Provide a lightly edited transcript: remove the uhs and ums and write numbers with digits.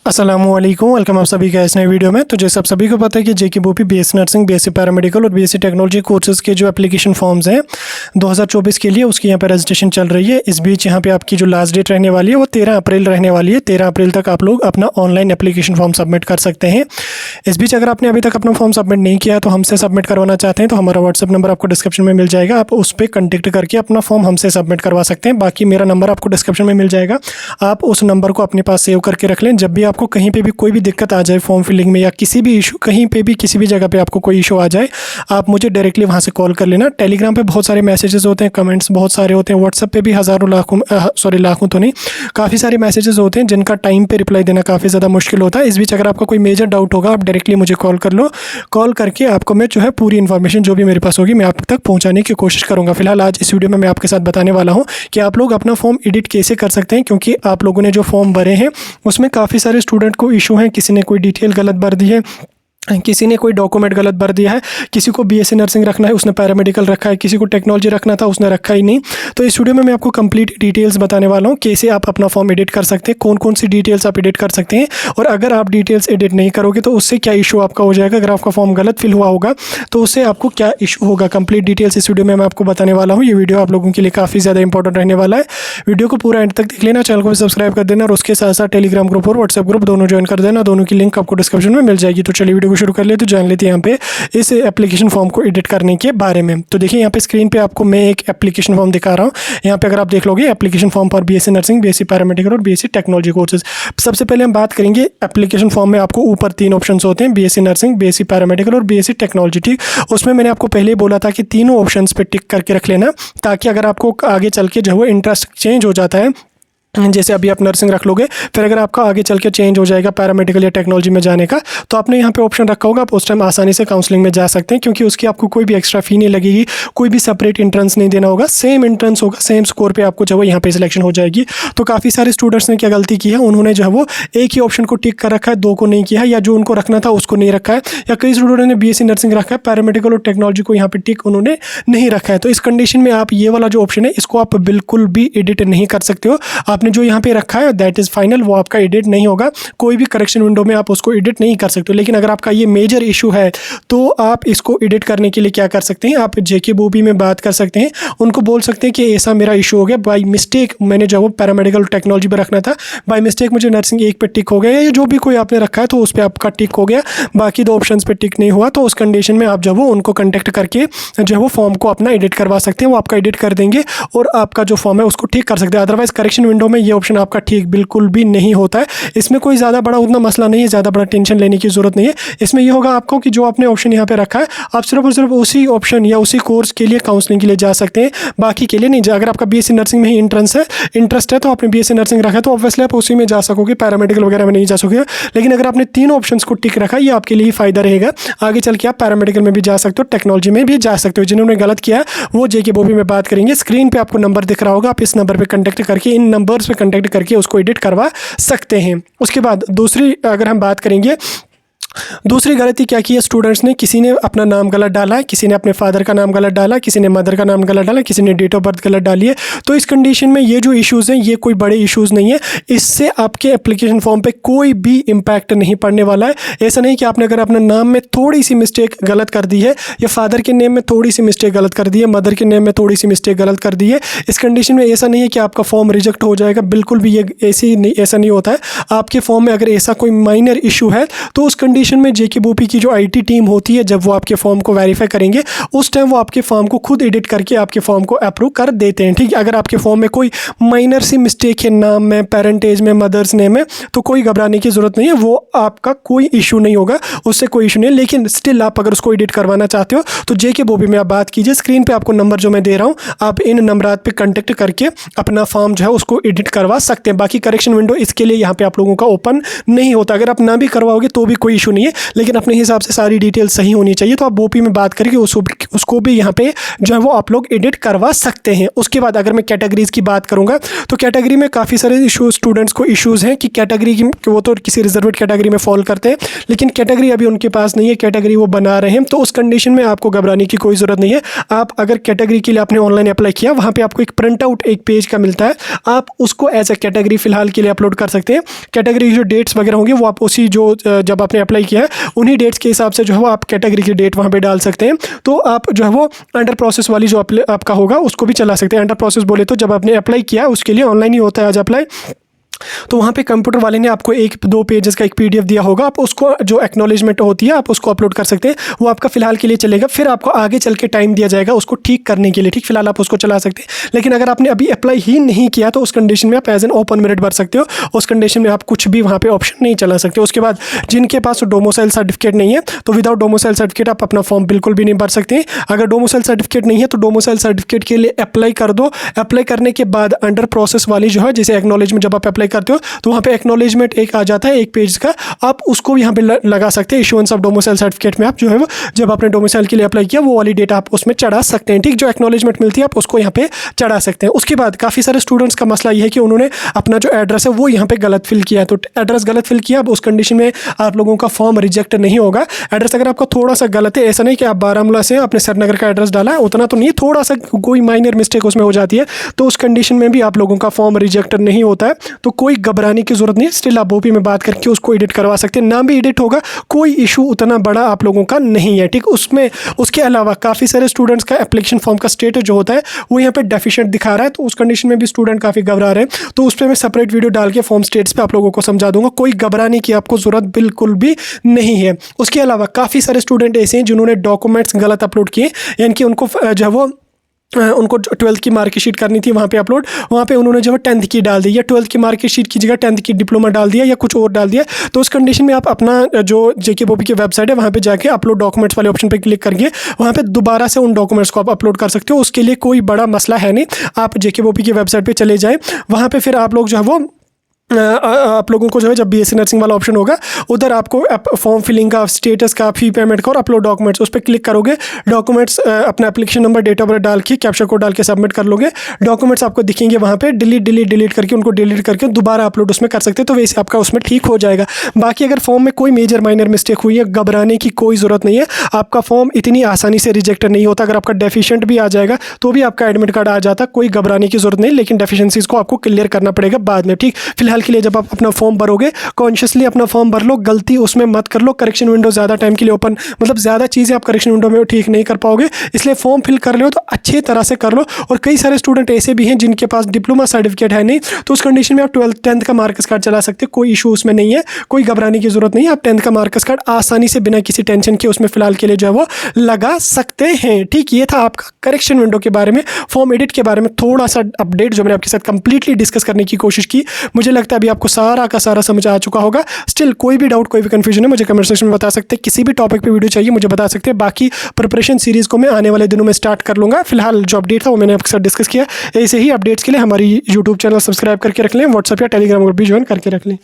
अस्सलामुअलैकुम, वेलकम आप सभी का इस नए वीडियो में। तो जैसे आप सभी को पता है कि जेके बोपी बीएससी नर्सिंग, बीएससी पैरामेडिकल और बीएससी टेक्नोलॉजी कोर्सेज के जो एप्लीकेशन फॉर्म्स हैं 2024 के लिए, उसकी यहाँ पर रजिस्ट्रेशन चल रही है। इस बीच यहाँ पे आपकी जो लास्ट डेट रहने वाली है वो 13 अप्रैल रहने वाली है। 13 अप्रैल तक आप लोग अपना ऑनलाइन एप्लीकेशन फॉर्म सबमिट कर सकते हैं। इस बीच अगर आपने अभी तक अपना फॉर्म सबमिट नहीं किया तो हमसे सबमिट करवाना चाहते हैं तो हमारा व्हाट्सअप नंबर आपको डिस्क्रिप्शन में मिल जाएगा। आप उस पर कॉन्टैक्ट करके अपना फॉर्म हमसे सबमिट करवा सकते हैं। बाकी मेरा नंबर आपको डिस्क्रिप्शन में मिल जाएगा, आप उस नंबर को अपने पास सेव करके रख लें। जब भी आपको कहीं पे भी कोई भी दिक्कत आ जाए फॉर्म फिलिंग में या किसी भी इशू, कहीं पे भी किसी भी जगह पे आपको कोई इशू आ जाए, आप मुझे डायरेक्टली वहाँ से कॉल कर लेना। टेलीग्राम पे बहुत सारे मैसेजेस होते हैं, कमेंट्स बहुत सारे होते हैं, व्हाट्सएप पे भी हज़ारों लाखों तो नहीं, काफ़ी सारे मैसेजेस होते हैं जिनका टाइम पे रिप्लाई देना काफ़ी ज़्यादा मुश्किल होता है। इस बीच अगर आपका कोई मेजर डाउट होगा आप डायरेक्टली मुझे कॉल कर लो। कॉल करके आपको मैं जो है पूरी इन्फॉर्मेशन जो भी मेरे पास होगी मैं आप तक पहुँचाने की कोशिश करूँगा। फिलहाल आज इस वीडियो में मैं आपके साथ बताने वाला हूँ कि आप लोग अपना फॉर्म एडिट कैसे कर सकते हैं, क्योंकि आप लोगों ने जो फॉर्म भरे हैं उसमें काफ़ी सारे स्टूडेंट को इशू हैं। किसी ने कोई डिटेल गलत भर दी है, किसी ने कोई डॉक्यूमेंट गलत भर दिया है, किसी को बीएससी नर्सिंग रखना है उसने पैरामेडिकल रखा है, किसी को टेक्नोलॉजी रखना था उसने रखा ही नहीं। तो इस वीडियो में मैं आपको कंप्लीट डिटेल्स बताने वाला हूँ कैसे आप अपना फॉर्म एडिट कर सकते हैं, कौन कौन सी डिटेल्स आप एडिट कर सकते हैं, और अगर आप डिटेल्स एडिट नहीं करोगे तो उससे क्या इशू आपका हो जाएगा। अगर आपका फॉर्म गलत फिल हुआ होगा तो उससे आपको क्या इशू होगा, कंप्लीट डिटेल्स इस वीडियो में मैं आपको बताने वाला हूँ। ये वीडियो आप लोगों के लिए काफ़ी ज़्यादा इंपॉर्टेंट रहने वाला है। वीडियो को पूरा एंड तक देख लेना, चैनल को भी सब्सक्राइब कर देना और उसके साथ साथ टेलीग्राम ग्रुप और व्हाट्सएप ग्रुप दोनों ज्वाइन कर देना। दोनों की लिंक आपको डिस्क्रिप्शन में मिल जाएगी। तो चलिए वीडियो को शुरू कर ले, तो जान लेते हैं यहाँ पे इस एप्लीकेशन फॉर्म को एडिट करने के बारे में। तो देखिए यहाँ पे स्क्रीन पे आपको मैं एक एप्लीकेशन फॉर्म दिखा रहा हूँ। यहाँ पे अगर आप देख लोगे application form for BSc nursing, BSc paramedical और बीएससी टेक्नोलॉजी कोर्सेज। सबसे पहले हम बात करेंगे एप्लीकेशन फॉर्म में आपको ऊपर 3 ऑप्शंस होते हैं, बीएससी नर्सिंग, बीएससी पैरामेडिकल और बीएससी टेक्नोलॉजी। ठीक, उसमें मैंने आपको पहले ही बोला था कि तीनों ऑप्शंस पे टिक करके रख लेना, ताकि अगर आपको आगे चल के जो है इंटरेस्ट चेंज हो जाता है, जैसे अभी आप नर्सिंग रख लोगे, फिर अगर आपका आगे चल के चेंज हो जाएगा पैरामेडिकल या टेक्नोलॉजी में जाने का, तो आपने यहाँ पे ऑप्शन रखा होगा, आप उस टाइम आसानी से काउंसलिंग में जा सकते हैं, क्योंकि उसकी आपको कोई भी एक्स्ट्रा फी नहीं लगेगी, कोई भी सेपरेट एंट्रेंस नहीं देना होगा, सेम एंट्रेंस होगा, सेम स्कोर पे आपको जो है यहाँ पे सिलेक्शन हो जाएगी। तो काफ़ी सारे स्टूडेंट्स ने क्या गलती की है, उन्होंने जो है वो एक ही ऑप्शन को टिक कर रखा है, 2 को नहीं किया है, या जो उनको रखना था उसको नहीं रखा है, या कई स्टूडेंट ने बीएससी नर्सिंग रखा है, पैरामेडिकल और टेक्नोलॉजी को यहाँ पे टिक उन्होंने नहीं रखा है। तो इस कंडीशन में आप ये वाला जो ऑप्शन है इसको आप बिल्कुल भी एडिट नहीं कर सकते हो। आपने जो यहाँ पे रखा दैट इज फाइनल, वो आपका एडिट नहीं होगा। कोई भी करेक्शन विंडो में आप उसको एडिट नहीं कर सकते हो। लेकिन अगर आपका ये मेजर इशू है तो आप इसको एडिट करने के लिए क्या कर सकते हैं, आप जेके बोपी में बात कर सकते हैं, उनको बोल सकते हैं कि ऐसा मेरा इशू हो गया, बाय मिस्टेक मैंने जो वो पैरामेडिकल टेक्नोलॉजी पर रखना था, बाय मिस्टेक मुझे नर्सिंग 1 पे टिक हो गया, या जो भी कोई आपने रखा है तो उस पर आपका टिक हो गया, बाकी 2 ऑप्शन पे टिक नहीं हुआ, तो उस कंडीशन में आप जो वो उनको कॉन्टैक्ट करके जो है वो फॉर्म को अपना एडिट करवा सकते हैं। वो आपका एडिट कर देंगे और आपका जो फॉर्म है उसको ठीक कर सकते हैं। अदरवाइज करेक्शन विंडो में ये ऑप्शन आपका ठीक बिल्कुल भी नहीं होता है। इसमें कोई ज़्यादा बड़ा उतना मसला नहीं है, ज़्यादा बड़ा टेंशन लेने की ज़रूरत नहीं है। इसमें यह होगा आपको कि जो आपने ऑप्शन यहाँ पे रखा है आप सिर्फ और सिर्फ उसी ऑप्शन या उसी कोर्स के लिए काउंसलिंग के लिए जा सकते हैं, बाकी के लिए नहीं। अगर आपका बीएससी नर्सिंग में ही इंटरेस्ट है तो आपने बीएससी नर्सिंग रखा है तो ऑब्वियसली आप उसी में जा सकोगे, पैरामेडिकल वगैरह में नहीं जा सकोगे। लेकिन अगर आपने 3 ऑप्शंस को टिक रखा, ये आपके लिए ही फायदा रहेगा। आगे चल के आप पैरामेडिकल में भी जा सकते हो, टेक्नोलॉजी में भी जा सकते हो। जिन्होंने गलत किया वो जेके बोपी में बात करेंगे। स्क्रीन पर आपको नंबर दिख रहा होगा, आप इस नंबर पर कॉन्टैक्ट करके, इन नंबर्स पर कॉन्टैक्ट करके उसको एडिट करवा सकते हैं। उसके बाद दूसरी अगर हम बात करेंगे, दूसरी गलती क्या की है स्टूडेंट्स ने, किसी ने अपना नाम गलत डाला है, किसी ने अपने फादर का नाम गलत डाला, किसी ने मदर का नाम गलत डाला, किसी ने डेट ऑफ बर्थ गलत डाली है। तो इस कंडीशन में ये जो इश्यूज़ हैं ये कोई बड़े इश्यूज़ नहीं है, इससे आपके एप्लीकेशन फॉर्म पे कोई भी इम्पैक्ट नहीं पड़ने वाला है। ऐसा नहीं कि आपने अगर अपने नाम में थोड़ी सी मिस्टेक गलत कर दी है, या फादर के नेम में थोड़ी सी मिस्टेक गलत कर दी है, मदर के नेम में थोड़ी सी मिस्टेक गलत कर दी है, इस कंडीशन में ऐसा नहीं है कि आपका फॉर्म रिजेक्ट हो जाएगा, बिल्कुल भी ये ऐसा नहीं होता है। आपके फॉर्म में अगर ऐसा कोई माइनर इशू है तो उस कंडीशन में जेके बोपी की जो आईटी टीम होती है, जब वो आपके फॉर्म को वेरीफाई करेंगे उस टाइम वो आपके फॉर्म को खुद एडिट करके आपके फॉर्म को अप्रूव कर देते हैं। ठीक है, अगर आपके फॉर्म में कोई माइनर सी मिस्टेक है नाम में, पेरेंटेज में, मदर्स नेम में, तो कोई घबराने की ज़रूरत नहीं है, वो आपका कोई इशू नहीं होगा, उससे कोई इशू नहीं है। लेकिन स्टिल आप अगर उसको एडिट करवाना चाहते हो तो जेके बोपी में आप बात कीजिए। स्क्रीन पर आपको नंबर जो मैं दे रहा हूँ, आप इन नंबरात पर कॉन्टैक्ट करके अपना फॉर्म जो है उसको एडिट करवा सकते हैं। बाकी करेक्शन विंडो इसके लिए यहाँ पे आप लोगों का ओपन नहीं होता। अगर आप ना भी करवाओगे तो भी कोई इशू इशू नहीं है, लेकिन अपने हिसाब से सारी डिटेल सही होनी चाहिए। तो आप ओपी में बात करके उसको भी यहाँ पे जो है वो आप लोग एडिट करवा सकते हैं। उसके बाद अगर मैं कैटेगरीज़ की बात करूँगा तो कैटेगरी में काफ़ी सारे इशूज़ स्टूडेंट्स को इश्यूज़ हैं कि कैटेगरी की वो तो किसी रिजर्वेड कैटेगरी में फॉल करते हैं, लेकिन कैटेगरी अभी उनके पास नहीं है, कैटेगरी वो बना रहे हैं। तो उस कंडीशन में आपको घबराने की कोई ज़रूरत नहीं है। आप अगर कैटेगरी के लिए आपने ऑनलाइन अप्लाई किया, वहाँ पर आपको एक प्रिंट आउट एक पेज का मिलता है, आप उसको एज ए कैटेगरी फ़िलहाल के लिए अपलोड कर सकते हैं। कैटेगरी की जो डेट्स वगैरह होंगी वो आप उसी जो जब आपने अप्लाई किया है उन्हीं डेट्स के हिसाब से जो है वो आप कैटेगरी की डेट वहाँ पे डाल सकते हैं। तो आप जो है वो अंडर प्रोसेस वाली जो आपका होगा उसको भी चला सकते हैं। अंडर प्रोसेस बोले तो जब आपने अप्लाई किया उसके लिए ऑनलाइन ही होता है आज अप्लाई, तो वहाँ पे कंप्यूटर वाले ने आपको 1-2 पेजेस का एक पीडीएफ दिया होगा, आप उसको जो एक्नॉलेजमेंट होती है आप उसको अपलोड कर सकते हैं। वो आपका फिलहाल के लिए चलेगा, फिर आपको आगे चल के टाइम दिया जाएगा उसको ठीक करने के लिए, ठीक। फिलहाल आप उसको चला सकते हैं, लेकिन अगर आपने अभी अप्लाई ही नहीं किया तो उस कंडीशन में आप एज एन ओपन मेरिट भर सकते हो। उस कंडीशन में आप कुछ भी वहाँ पे ऑप्शन नहीं चला सकते। उसके बाद जिनके पास डोमिसाइल सर्टिफिकेट नहीं है तो विदाउट डोमिसाइल सर्टिफिकेट आप अपना फॉर्म बिल्कुल भी नहीं भर सकते। अगर डोमिसाइल सर्टिफिकेट नहीं है तो डोमिसाइल सर्टिफिकेट के लिए अप्लाई कर दो। अप्लाई करने के बाद अंडर प्रोसेस वाली जो है जैसे एक्नॉलेजमेंट जब आप अप्लाई करते हो तो वहाँ पे एक्नॉलेजमेंट एक आ जाता है एक पेज का, आप उसको यहाँ पे लगा सकते हैं। इशुएंस ऑफ डोमिसाइल सर्टिफिकेट में आप जो है वो जब आपने डोमिसाइल के लिए अप्लाई किया वो वाली डेट आप उसमें चढ़ा सकते हैं, ठीक। जो एक्नॉलेजमेंट मिलती है आप उसको यहाँ पे चढ़ा सकते हैं। उसके बाद काफ़ी सारे स्टूडेंट्स का मसला ये है कि उन्होंने अपना जो एड्रेस है वो यहाँ पे गलत फिल किया, तो एड्रेस गलत फिल किया। अब उस कंडीशन में आप लोगों का फॉर्म रिजेक्ट नहीं होगा। एड्रेस अगर आपका थोड़ा सा गलत है, ऐसा नहीं कि आप बारामूला से आपने श्रीनगर का एड्रेस डाला है, उतना तो नहीं, थोड़ा सा कोई माइनर मिस्टेक उसमें हो जाती है, तो उस कंडीशन में भी आप लोगों का फॉर्म रिजेक्ट नहीं होता है। तो कोई घबराने की जरूरत नहीं है। स्टिल आप ओपी में बात करके उसको एडिट करवा सकते हैं, नाम भी एडिट होगा, कोई इशू उतना बड़ा आप लोगों का नहीं है, ठीक। उसमें उसके अलावा काफ़ी सारे स्टूडेंट्स का एप्लीकेशन फॉर्म का स्टेटस जो होता है वो यहाँ पे डेफिशिएंट दिखा रहा है, तो उस कंडीशन में भी स्टूडेंट काफ़ी घबरा रहे हैं। तो उस पर मैं सेपरेट वीडियो डाल के फॉर्म स्टेटस पे आप लोगों को समझा दूंगा। कोई घबराने की आपको ज़रूरत बिल्कुल भी नहीं है। उसके अलावा काफ़ी सारे स्टूडेंट ऐसे हैं जिन्होंने डॉक्यूमेंट्स गलत अपलोड किए, यानी कि उनको जो है वो उनको 12th की मार्कशीट करनी थी वहाँ पे अपलोड, वहाँ पे उन्होंने जो है 10th की डाल दी, या 12th की मार्कशीट की जगह 10th की डिप्लोमा डाल दिया या कुछ और डाल दिया। तो उस कंडीशन में आप अपना जो JKBOP की वेबसाइट है वहाँ पे जाके अपलोड डॉक्यूमेंट्स वाले ऑप्शन पे क्लिक करके वहाँ पे दोबारा से उन डॉक्यूमेंट्स को आप अपलोड कर सकते हो। उसके लिए कोई बड़ा मसला है नहीं। आप JKBOP की वेबसाइट पर चले जाएँ, वहाँ पर फिर आप लोग जो है वो आप लोगों को जो है जब BSc नर्सिंग वाला ऑप्शन होगा उधर आपको फॉर्म फिलिंग का, स्टेटस का, फी पेमेंट का और अपलोड डॉक्यूमेंट्स उस पर क्लिक करोगे। डॉक्यूमेंट्स अपना application number, date of birth डाल के कैप्चा कोड डाल के सबमिट कर लोगे। डॉक्यूमेंट्स आपको दिखेंगे वहाँ पे, डिलीट करके उनको डिलीट करके दोबारा अपलोड उसमें कर सकते हैं, तो वैसे आपका उसमें ठीक हो जाएगा। बाकी अगर फॉर्म में कोई मेजर माइनर मिस्टेक हुई है, घबराने की कोई ज़रूरत नहीं है। आपका फॉर्म इतनी आसानी से रिजेक्ट नहीं होता। अगर आपका डेफिशिएंट भी आ जाएगा तो भी आपका एडमिट कार्ड आ जाता, कोई घबराने की ज़रूरत नहीं, लेकिन डेफिशिएंसीज को आपको क्लियर करना पड़ेगा बाद में, ठीक। फिलहाल के लिए जब आप अपना फॉर्म भरोगे कॉन्शियसली अपना फॉर्म भर लो, गलती उसमें मत कर लो। करेक्शन विंडो ज़्यादा टाइम के लिए ओपन, मतलब ज़्यादा चीज़ें आप करेक्शन विंडो में ठीक नहीं कर पाओगे, इसलिए फॉर्म फिल कर लो तो अच्छी तरह से कर लो। और कई सारे स्टूडेंट ऐसे भी हैं जिनके पास डिप्लोमा सर्टिफिकेट है नहीं, तो उस कंडीशन में आप 10th का मार्क्स कार्ड चला सकते, कोई इशू उसमें नहीं है, कोई घबराने की जरूरत नहीं है। आप 10th का मार्क्स कार्ड आसानी से बिना किसी टेंशन के उसमें फिलहाल के लिए जो है वो लगा सकते हैं, ठीक। ये था आपका करेक्शन विंडो के बारे में, फॉर्म एडिट के बारे में थोड़ा सा अपडेट जो मैंने आपके साथ कंप्लीटली डिस्कस करने की कोशिश की। मुझे लगता है अभी आपको सारा का सारा समझ आ चुका होगा। स्टिल कोई भी डाउट, कोई भी कंफ्यूजन है मुझे कमेंट सेक्शन में बता सकते हैं। किसी भी टॉपिक पे वीडियो चाहिए मुझे बता सकते हैं। बाकी प्रिपरेशन सीरीज को मैं आने वाले दिनों में स्टार्ट कर लूँगा। फिलहाल जो अपडेट था वो मैंने आपके साथ डिस्कस किया। ऐसे ही अपडेट्स के लिए हमारी यूट्यूब चैनल सब्सक्राइब करके रख लें, व्हाट्सएप या टेलीग्राम ग्रुप भी ज्वाइन करके रख लें।